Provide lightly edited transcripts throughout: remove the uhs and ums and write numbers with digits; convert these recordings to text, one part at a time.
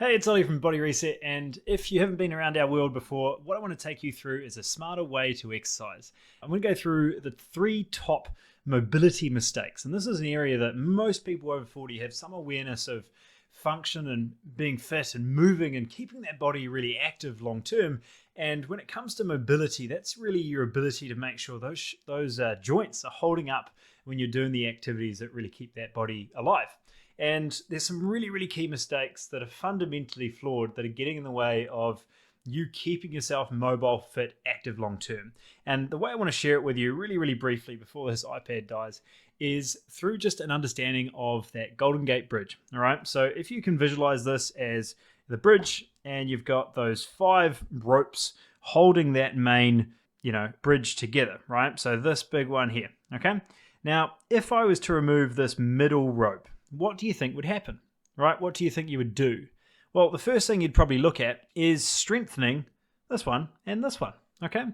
Hey, it's Ollie from Body Reset, and if you haven't been around our world before, what I want to take you through is a smarter way to exercise. I'm going to go through the three top mobility mistakes, and this is an area that most people over 40 have some awareness of function and being fit and moving and keeping that body really active long term. And when it comes to mobility, that's really your ability to make sure those joints are holding up when you're doing the activities that really keep that body alive. And there's some really, really key mistakes that are fundamentally flawed that are getting in the way of you keeping yourself mobile, fit, active long term. And the way I want to share it with you really, really briefly before this iPad dies is through just an understanding of that Golden Gate Bridge. All right. So if you can visualize this as the bridge and you've got those 5 ropes holding that main, bridge together, right? So this big one here. Okay. Now, if I was to remove this middle rope, what do you think would happen, right? What do you think you would do? Well, the first thing you'd probably look at is strengthening this one and this one, okay?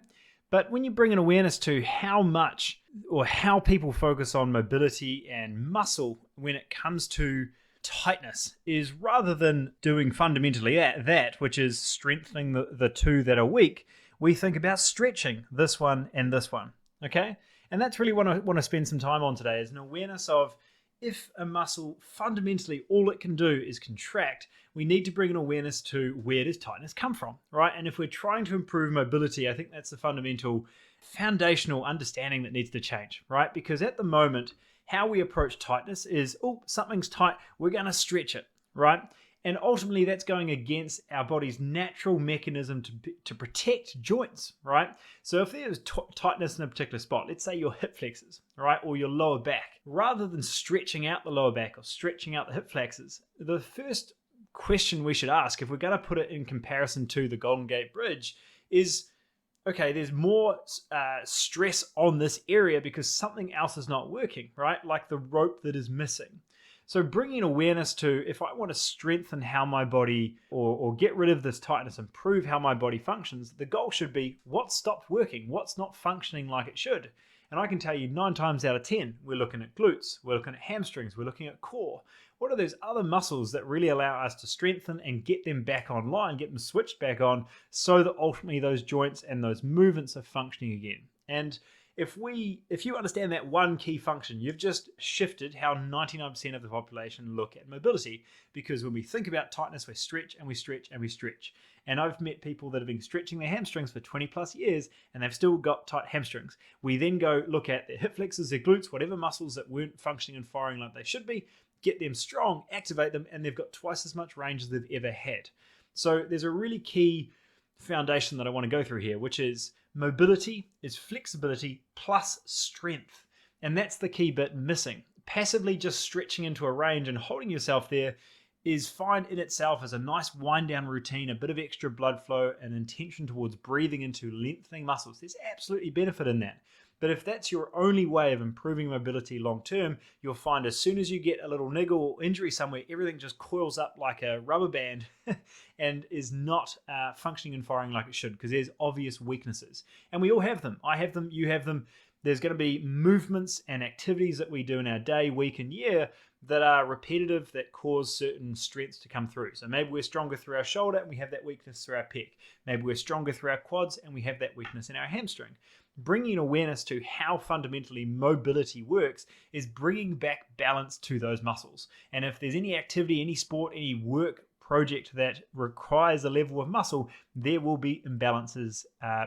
But when you bring an awareness to how much or how people focus on mobility and muscle when it comes to tightness is rather than doing fundamentally that, which is strengthening the two that are weak, we think about stretching this one and this one, okay? And that's really what I want to spend some time on today is an awareness of if a muscle fundamentally all it can do is contract, we need to bring an awareness to where does tightness come from, right? And if we're trying to improve mobility, I think that's the fundamental foundational understanding that needs to change, right? Because at the moment, how we approach tightness is, oh, something's tight, we're going to stretch it, right? And ultimately, that's going against our body's natural mechanism to protect joints, right? So if there's tightness in a particular spot, let's say your hip flexors, right, or your lower back, rather than stretching out the lower back or stretching out the hip flexors, the first question we should ask, if we're going to put it in comparison to the Golden Gate Bridge, is, okay, there's more stress on this area because something else is not working, right? Like the rope that is missing. So bringing awareness to if I want to strengthen how my body or get rid of this tightness, improve how my body functions, the goal should be what stopped working, what's not functioning like it should. And I can tell you 9 times out of 10, we're looking at glutes, we're looking at hamstrings, we're looking at core. What are those other muscles that really allow us to strengthen and get them back online, get them switched back on so that ultimately those joints and those movements are functioning again? And if you understand that one key function, you've just shifted how 99% of the population look at mobility. Because when we think about tightness, we stretch and we stretch and we stretch. And I've met people that have been stretching their hamstrings for 20 plus years and they've still got tight hamstrings. We then go look at their hip flexors, their glutes, whatever muscles that weren't functioning and firing like they should be, get them strong, activate them, and they've got twice as much range as they've ever had. So there's a really key foundation that I want to go through here, which is mobility is flexibility plus strength. And that's the key bit missing. Passively just stretching into a range and holding yourself there is fine in itself as a nice wind down routine, a bit of extra blood flow, and intention towards breathing into lengthening muscles. There's absolutely benefit in that. But if that's your only way of improving mobility long term, you'll find as soon as you get a little niggle or injury somewhere, everything just coils up like a rubber band and is not functioning and firing like it should because there's obvious weaknesses. And we all have them. I have them, you have them. There's going to be movements and activities that we do in our day, week, and year that are repetitive that cause certain strengths to come through. So maybe we're stronger through our shoulder and we have that weakness through our pec. Maybe we're stronger through our quads and we have that weakness in our hamstring. Bringing awareness to how fundamentally mobility works is bringing back balance to those muscles. And if there's any activity, any sport, any work project that requires a level of muscle, there will be imbalances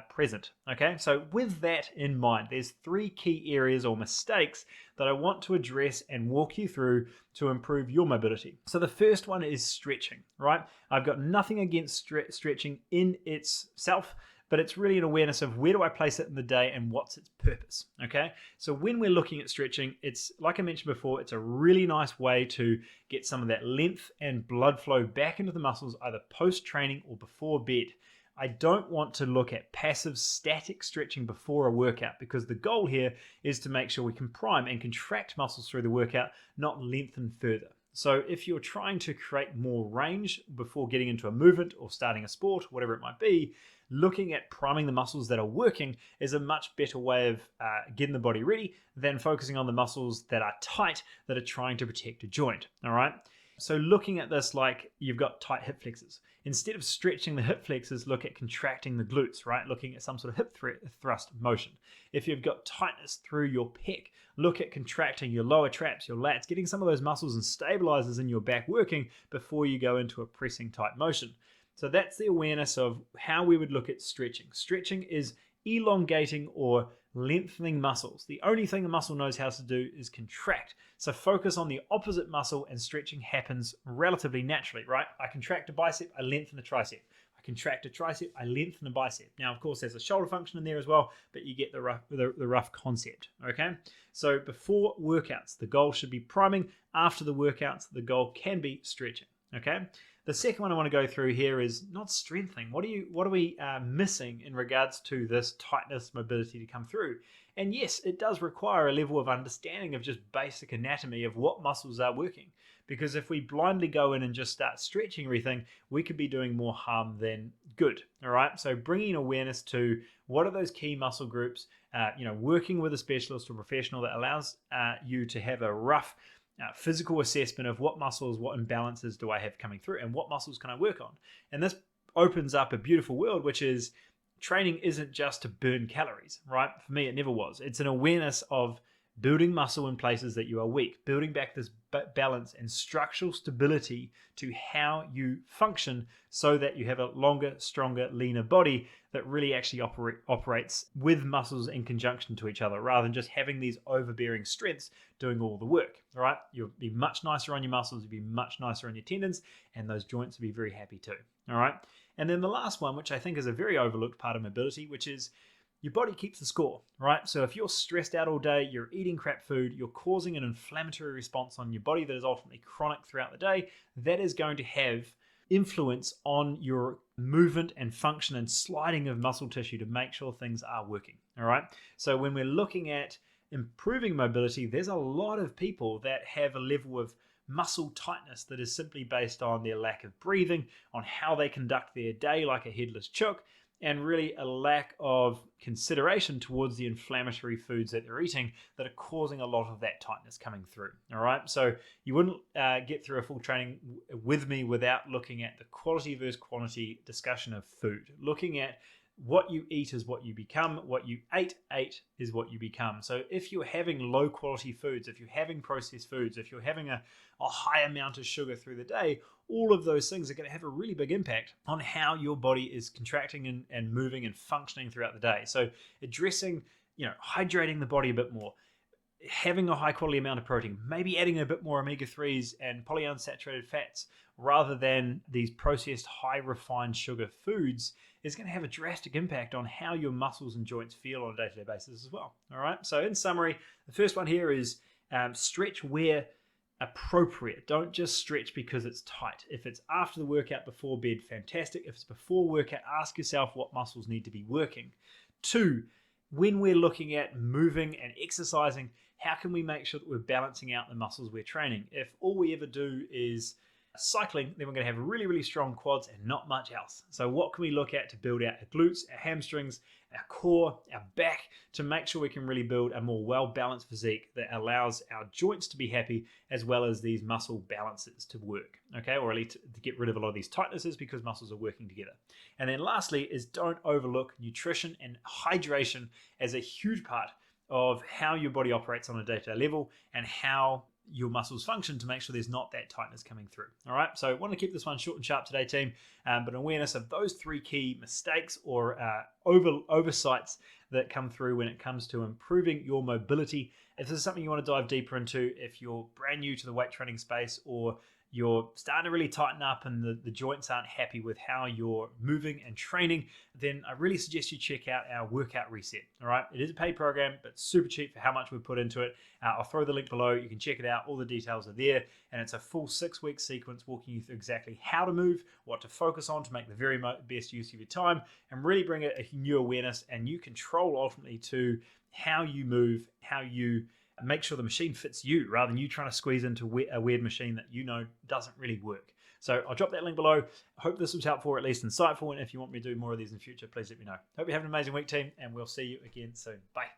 present. Okay, so with that in mind, there's 3 key areas or mistakes that I want to address and walk you through to improve your mobility. So the first one is stretching, right? I've got nothing against stretching in itself, but it's really an awareness of where do I place it in the day and what's its purpose, okay? So when we're looking at stretching, it's like I mentioned before, it's a really nice way to get some of that length and blood flow back into the muscles either post-training or before bed. I don't want to look at passive static stretching before a workout because the goal here is to make sure we can prime and contract muscles through the workout, not lengthen further. So if you're trying to create more range before getting into a movement or starting a sport, whatever it might be, looking at priming the muscles that are working is a much better way of getting the body ready than focusing on the muscles that are tight that are trying to protect a joint. All right. So looking at this like you've got tight hip flexors. Instead of stretching the hip flexors, look at contracting the glutes, right? Looking at some sort of hip thrust motion. If you've got tightness through your pec, look at contracting your lower traps, your lats, getting some of those muscles and stabilizers in your back working before you go into a pressing tight motion. So that's the awareness of how we would look at stretching. Stretching is elongating or lengthening muscles. The only thing the muscle knows how to do is contract. So focus on the opposite muscle and stretching happens relatively naturally, right? I contract a bicep, I lengthen a tricep. I contract a tricep, I lengthen a bicep. Now, of course, there's a shoulder function in there as well, but you get the rough concept, okay? So before workouts, the goal should be priming. After the workouts, the goal can be stretching, okay? The second one I want to go through here is not strengthening. What are we missing in regards to this tightness mobility to come through? And yes, it does require a level of understanding of just basic anatomy of what muscles are working. Because if we blindly go in and just start stretching everything, we could be doing more harm than good. All right. So bringing awareness to what are those key muscle groups, working with a specialist or professional that allows you to have a rough physical assessment of what muscles, what imbalances do I have coming through, and what muscles can I work on. And this opens up a beautiful world, which is training isn't just to burn calories, right? For me, it never was. It's an awareness of building muscle in places that you are weak, building back this balance and structural stability to how you function so that you have a longer, stronger, leaner body that really actually operates with muscles in conjunction to each other rather than just having these overbearing strengths doing all the work, all right? You'll be much nicer on your muscles, you'll be much nicer on your tendons, and those joints will be very happy too, all right? And then the last one, which I think is a very overlooked part of mobility, which is your body keeps the score, right? So if you're stressed out all day, you're eating crap food, you're causing an inflammatory response on your body that is ultimately chronic throughout the day, that is going to have influence on your movement and function and sliding of muscle tissue to make sure things are working, all right? So when we're looking at improving mobility, there's a lot of people that have a level of muscle tightness that is simply based on their lack of breathing, on how they conduct their day like a headless chook, and really a lack of consideration towards the inflammatory foods that they're eating that are causing a lot of that tightness coming through. All right, so you wouldn't get through a full training with me without looking at the quality versus quantity discussion of food, looking at what you eat is what you become. What you ate is what you become. So if you're having low quality foods, if you're having processed foods, if you're having a high amount of sugar through the day, all of those things are going to have a really big impact on how your body is contracting and moving and functioning throughout the day. So addressing, hydrating the body a bit more, having a high quality amount of protein, maybe adding a bit more omega-3s and polyunsaturated fats rather than these processed high refined sugar foods is going to have a drastic impact on how your muscles and joints feel on a day-to-day basis as well. All right. So in summary, the first one here is stretch where appropriate. Don't just stretch because it's tight. If it's after the workout, before bed, fantastic. If it's before workout, ask yourself what muscles need to be working. 2, when we're looking at moving and exercising, how can we make sure that we're balancing out the muscles we're training? If all we ever do is cycling, then we're going to have really, really strong quads and not much else. So what can we look at to build out our glutes, our hamstrings, our core, our back, to make sure we can really build a more well-balanced physique that allows our joints to be happy as well as these muscle balances to work, okay? Or at least to get rid of a lot of these tightnesses because muscles are working together. And then lastly is don't overlook nutrition and hydration as a huge part of how your body operates on a day-to-day level and how your muscles function to make sure there's not that tightness coming through. All right, so I want to keep this one short and sharp today, team, but awareness of those 3 key mistakes or oversights that come through when it comes to improving your mobility. If this is something you want to dive deeper into, if you're brand new to the weight training space or you're starting to really tighten up and the joints aren't happy with how you're moving and training, then I really suggest you check out our workout reset. All right, it is a paid program, but super cheap for how much we've put into it. I'll throw the link below. You can check it out. All the details are there, and it's a full 6-week sequence walking you through exactly how to move, what to focus on to make the very best use of your time, and really bring a new awareness and new control ultimately to how you move, how you make sure the machine fits you rather than you trying to squeeze into a weird machine that doesn't really work. So I'll drop that link below. I hope this was helpful or at least insightful. And if you want me to do more of these in the future, please let me know. Hope you have an amazing week, team, and we'll see you again soon. Bye.